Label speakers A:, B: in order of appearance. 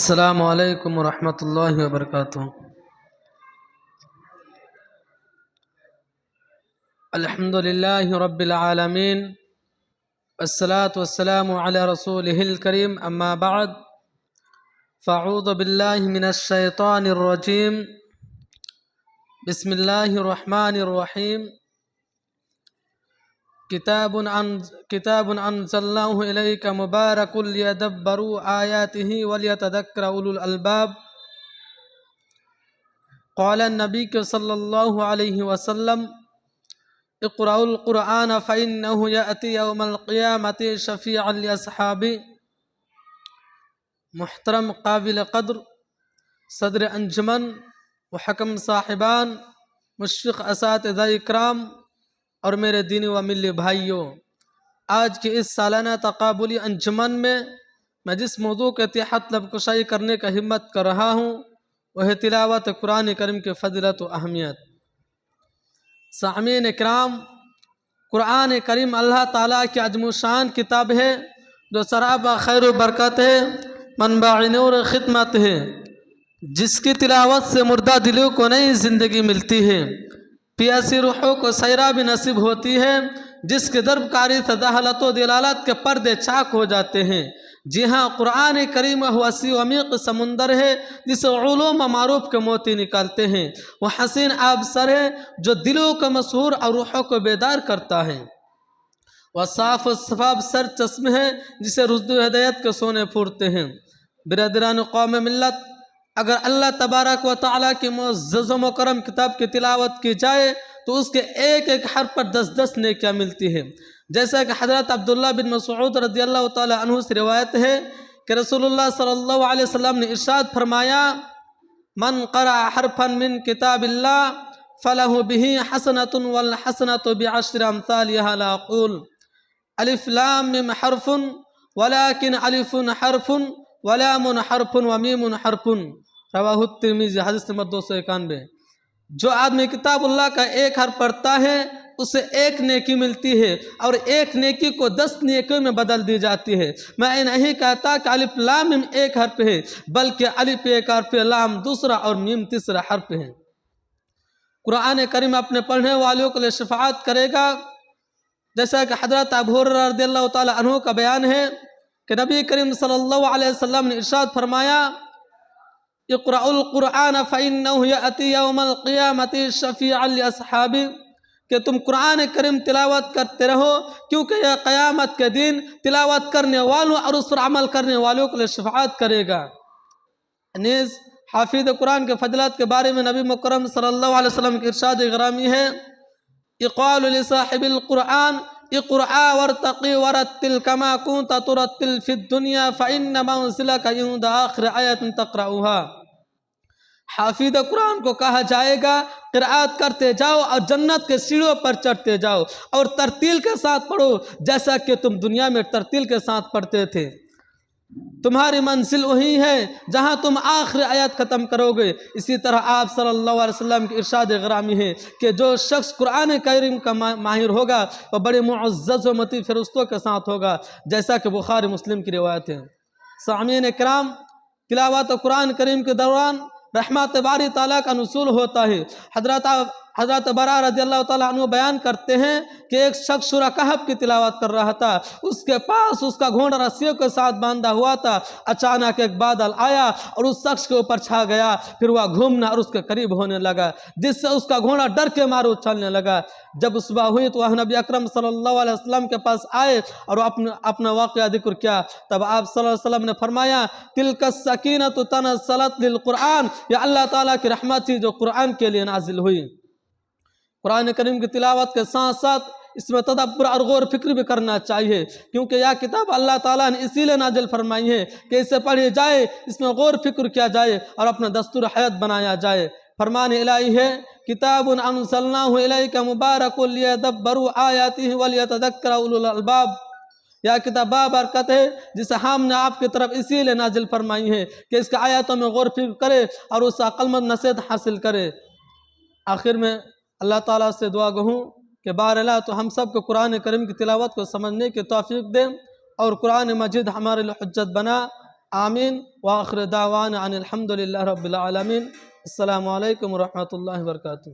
A: السلام علیکم ورحمۃ اللہ وبرکاتہ۔ الحمد للہ رب العالمین والصلاة والسلام علی رسولہ الکریم، اما بعد فاعوذ باللہ من الشیطان الرجیم، بسم اللہ الرحمن الرحیم۔ کتاب انزلناہ الیک مبارک لیدبروا آیاتہ ولیتذکر اولو الالباب۔ قال النبی صلی اللہ علیہ وسلم: اقرأوا القرآن فإنه يأتي يوم القیامة شفیعا لأصحابہ۔ محترم قابل قدر صدر انجمن و حکم صاحبان، مشفق اساتذہ اکرام اور میرے دینی و ملی بھائیوں، آج کی اس سالانہ تقابلی انجمن میں جس موضوع کے تحت لب کشائی کرنے کا ہمت کر رہا ہوں وہ ہے تلاوت قرآن کریم کی فضیلت و اہمیت۔ سامعین اکرام، قرآن کریم اللہ تعالیٰ کی عظیم الشان کتاب ہے جو سرابہ خیر و برکت ہے، منبع نور و خدمت ہے، جس کی تلاوت سے مردہ دلوں کو نئی زندگی ملتی ہے، پیاسی روحوں کو سیرابی نصیب ہوتی ہے، جس کے درب کاری سے دہالت و دلالت کے پردے چاک ہو جاتے ہیں۔ جی ہاں، قرآن کریم وہ وسیع و عمیق سمندر ہے جسے علوم و معروف کے موتی نکالتے ہیں۔ وہ حسین آب سر ہے جو دلوں کو مسحور اور روحوں کو بیدار کرتا ہے۔ وہ صاف و شفاف سر چشم ہے جسے رشد و ہدایت کے سونے پھورتے ہیں۔ برادران قوم ملت، اگر اللہ تبارک و تعالیٰ کی معزز و مکرم کتاب کی تلاوت کی جائے تو اس کے ایک ایک حرف پر 10 نیکیاں ملتی ہیں۔ جیسا کہ حضرت عبداللہ بن مسعود رضی اللہ تعالیٰ عنہ سے روایت ہے کہ رسول اللہ صلی اللہ علیہ وسلم نے ارشاد فرمایا: من قرأ حرفا من کتاب اللہ فلہ بہ حسنۃ والحسنۃ بعشر امثالها، لا اقول الف لام میم حرف ولکن الف حرف ولام حرف ومیم حرف، رواہ الترمذی، حدیث نمبر 291۔ جو آدمی کتاب اللہ کا ایک حرف پڑھتا ہے اسے ایک نیکی ملتی ہے اور ایک نیکی کو 10 نیکیوں میں بدل دی جاتی ہے۔ میں نہیں کہتا کہ الف لام میم ایک حرف ہے، بلکہ الف ایک حرف ہے، لام دوسرا اور میم تیسرا حرف ہے۔ قرآن کریم اپنے پڑھنے والوں کے لیے شفاعت کرے گا، جیسا کہ حضرت ابو ہریرہ رضی اللہ تعالیٰ عنہ کا بیان ہے کہ نبی کریم صلی اللہ علیہ وسلم نے ارشاد فرمایا: اقرأوا القرآن فإنه يأتي يوم القیامة شفیعا لأصحابہ، کہ تم قرآن کریم تلاوت کرتے رہو کیونکہ یہ قیامت کے دن تلاوت کرنے والوں اور اس پر عمل کرنے والوں کے لیے شفاعت کرے گا۔ نیز حافظ قرآن کے فضلات کے بارے میں نبی مکرم صلی اللہ علیہ وسلم کی ارشاد گرامی ہے: اقال لصاحب القرآن اقرأ وارتقی ورتل کما کنت ترتل فی الدنیا فإن منزلک عند آخر آیۃ تقرأها۔ حافظ قرآن کو کہا جائے گا قرآت کرتے جاؤ اور جنت کے سیڑھیوں پر چڑھتے جاؤ اور ترتیل کے ساتھ پڑھو جیسا کہ تم دنیا میں ترتیل کے ساتھ پڑھتے تھے۔ تمہاری منزل وہی ہے جہاں تم آخری آیت ختم کرو گے۔ اسی طرح آپ صلی اللہ علیہ وسلم کی ارشاد گرامی ہے کہ جو شخص قرآن کریم کا ماہر ہوگا وہ بڑے معزز و مطیع فرشتوں کے ساتھ ہوگا، جیسا کہ بخاری مسلم کی روایت ہے۔ سامعین اکرام، تلاوت قرآن کریم کے دوران رحمت باری تعالیٰ کا نزول ہوتا ہے۔ حضرت براء رضی اللہ تعالیٰ عنہ بیان کرتے ہیں کہ ایک شخص سورہ کہف کی تلاوت کر رہا تھا، اس کے پاس اس کا گھوڑا رسیوں کے ساتھ باندھا ہوا تھا۔ اچانک ایک بادل آیا اور اس شخص کے اوپر چھا گیا، پھر وہ گھومنا اور اس کے قریب ہونے لگا، جس سے اس کا گھوڑا ڈر کے مارے اچھلنے لگا۔ جب صبح ہوئی تو وہ نبی اکرم صلی اللہ علیہ وسلم کے پاس آئے اور اپنا واقعہ ذکر کیا۔ تب آپ صلی اللہ علیہ وسلم نے فرمایا: تلک السکینۃ تنزلت للقرآن، یہ اللہ تعالیٰ کی رحمت تھی جو قرآن کے لیے نازل ہوئی۔ قرآن کریم کی تلاوت کے ساتھ ساتھ اس میں تدبر اور غور فکر بھی کرنا چاہیے، کیونکہ یہ کتاب اللہ تعالیٰ نے اسی لیے نازل فرمائی ہے کہ اسے پڑھی جائے، اس میں غور فکر کیا جائے اور اپنا دستور حیات بنایا جائے۔ فرمان الہی ہے: کتاب انزلناہ الیک مبارک لیدبروا آیاتہ ولیتذکر اولو الالباب۔ یہ کتاب بابرکت ہے جسے ہم نے آپ کی طرف اسی لیے نازل فرمائی ہے کہ اس کے آیاتوں میں غور فکر کرے اور اس سے عقل مند نصیحت حاصل کرے۔ آخر میں اللہ تعالیٰ سے دعا گہوں کہ بہرحال تو ہم سب کو قرآن کریم کی تلاوت کو سمجھنے کی توفیق دیں اور قرآن مجید ہمارے لیے حجت بنا۔ آمین وآخر دعوانا ان الحمد للہ رب العالمین۔ السلام علیکم ورحمۃ اللہ وبرکاتہ۔